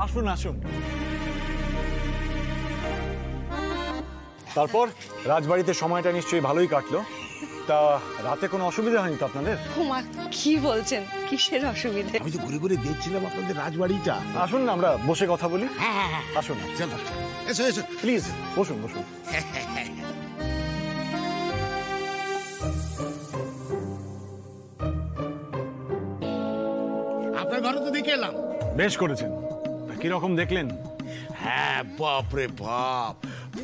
আসুন আসুন। তারপর রাজবাড়িতে সময়টা নিশ্চয়ই ভালোই কাটলো। তা রাতে কোনো অসুবিধা হয়নি তো আপনাদের? মা কি বলছেন, কিসের অসুবিধে? আমি তো ঘুরে ঘুরে দেখছিলাম আপনাদের রাজবাড়িটা। আসুন না আমরা বসে কথা বলি। আসুন চলো এসো এসো প্লিজ, বসুন বসুন। আপনার ঘরে তো দেখে এলাম। বেশ করেছেন। কিরকম দেখলেন? হ্যাঁ, বাপ রে বাপ,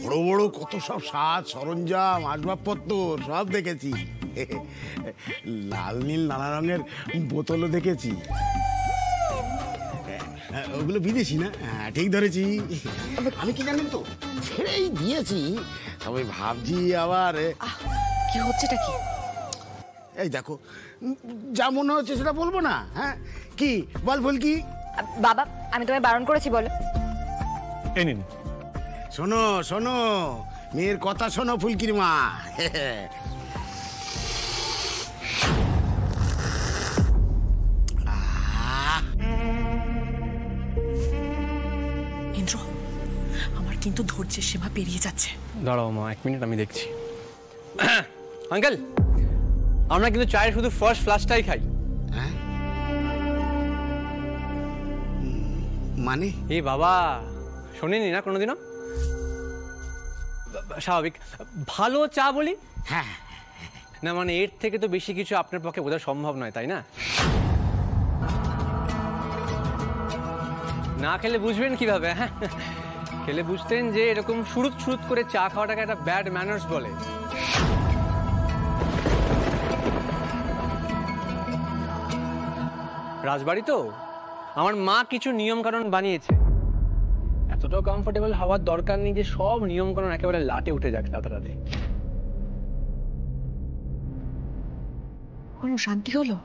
বড় বড় কত সব সাজ সরঞ্জাম আসবাবপত্র সব দেখেছি। লাল নীল নানা রঙের বোতলও দেখেছি। ওগুলো বিদেশি না? হ্যাঁ ঠিক ধরেছি। আমি কি জানেন তো ছেড়েই দিয়েছি, তবে ভাবছি আবার। কি হচ্ছেটা কি? এই দেখো, যা মনে হচ্ছে সেটা বলবো না। হ্যাঁ কি বল ফুলকি? বাবা আমি তোমায় বারণ করেছি বলো। এই নিন। শোনো শোনো, মেয়ের কথা শোনো ফুলকির মা। ইন্দ্র, আমার কিন্তু ধৈর্যের সীমা পেরিয়ে যাচ্ছে। দাঁড়াও মা, 1 মিনিট আমি দেখছি। আঙ্কেল, আমরা কিন্তু চায়ের শুধু ফার্স্ট ফ্লাশটাই খাই। হ্যাঁ মানে? এই বাবা, শোনেনি না কোনোদিনও? স্বাভাবিক, ভালো চা বলি। হ্যাঁ না মানে এর থেকে তো বেশি কিছু আপনার পক্ষে বোঝা সম্ভব নয়, তাই না? না খেলে বুঝবেন কিভাবে? হ্যাঁ, খেলে বুঝতেন যে এরকম শুরুত শুরুত করে চা খাওয়াটাকে একটা ব্যাড ম্যানার্স বলে। রাজবাড়ি তো, আমার মা কিছু নিয়ম কানুন বানিয়েছে। এতটাও কমফোর্টেবল হওয়ার দরকার নেই যে সব নিয়ম কানুন একেবারে লাটে উঠে যাক রাতারাতি। কোনো শান্তি হলো?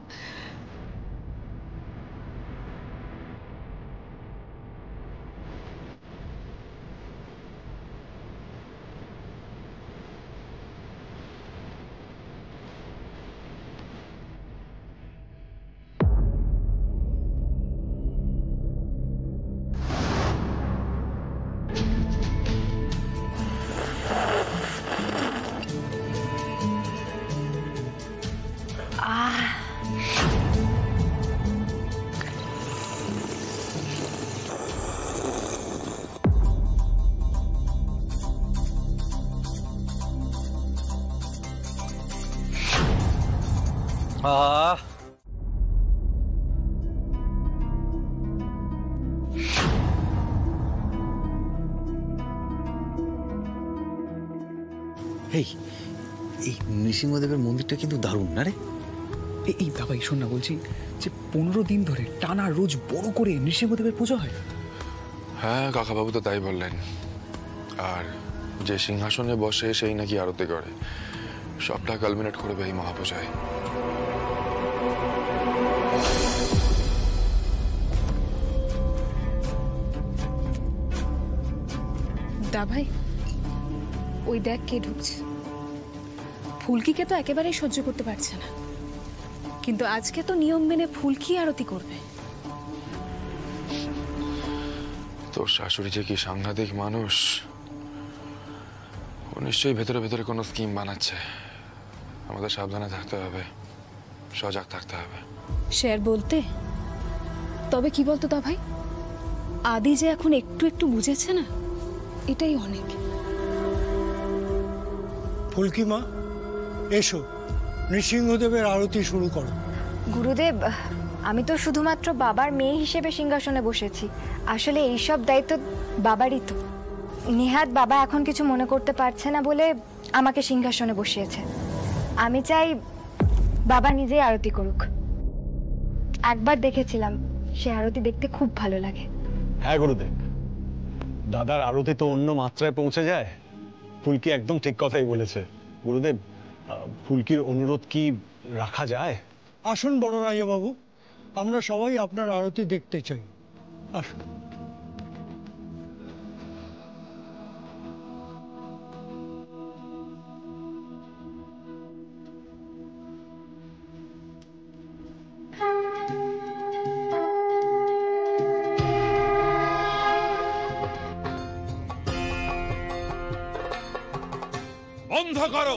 এই এই নৃসিংহদেবের মন্দিরটা কিন্তু দারুণ না রে? এই বাবাই শোন না, বলছি যে 15 দিন ধরে টানা রোজ বড় করে নৃসিংহদেবের পুজো হয়। হ্যাঁ, কাকাবাবু তো তাই বললেন। আর যে সিংহাসনে বসে সেই নাকি আরতি করে। সবটা কালমিনেট করবে এই মহাপূজায়। দা ভাই, ওই দেখ কে ঢুকছে। ফুলকিকে তো একেবারেই সহ্য করতে পারছে না, কিন্তু আজকে তো নিয়ম মেনে ফুলকি আরতি করবে। তোর শাশুড়ি যে কি সাংঘাতিক মানুষ। ও নিশ্চয়ই ভেতরে ভেতরে কোনো স্কিম বানাচ্ছে। আমাদের সাবধানে থাকতে হবে, সজাগ থাকতে হবে। সে আর বলতে। তবে কি বলতো দা ভাই, আদি যে এখন একটু একটু বুঝেছে না, এটাই অনেক। ফুলকি মা এসো, নৃসিংহদেবের আরতি শুরু করো। গুরুদেব, আমি তো শুধুমাত্র বাবার মেয়ে হিসেবে সিংহাসনে বসেছি। আসলে এইসব দায়িত্ব বাবারই তো। নেহাত বাবা এখন কিছু মনে করতে পারছে না বলে আমাকে সিংহাসনে বসিয়েছে। আমি চাই বাবা নিজেই আরতি করুক। একবার দেখেছিলাম, সে আরতি দেখতে খুব ভালো লাগে। হ্যাঁ গুরুদেব, দাদার আরতি তো অন্য মাত্রায় পৌঁছে যায়। ফুলকি একদম ঠিক কথাই বলেছে। গুরুদেব, ফুলকির অনুরোধ কি রাখা যায়? আসুন বড় রাজা বাবু, আমরা সবাই আপনার আরতি দেখতে চাই। আসুন। বন্ধ করো।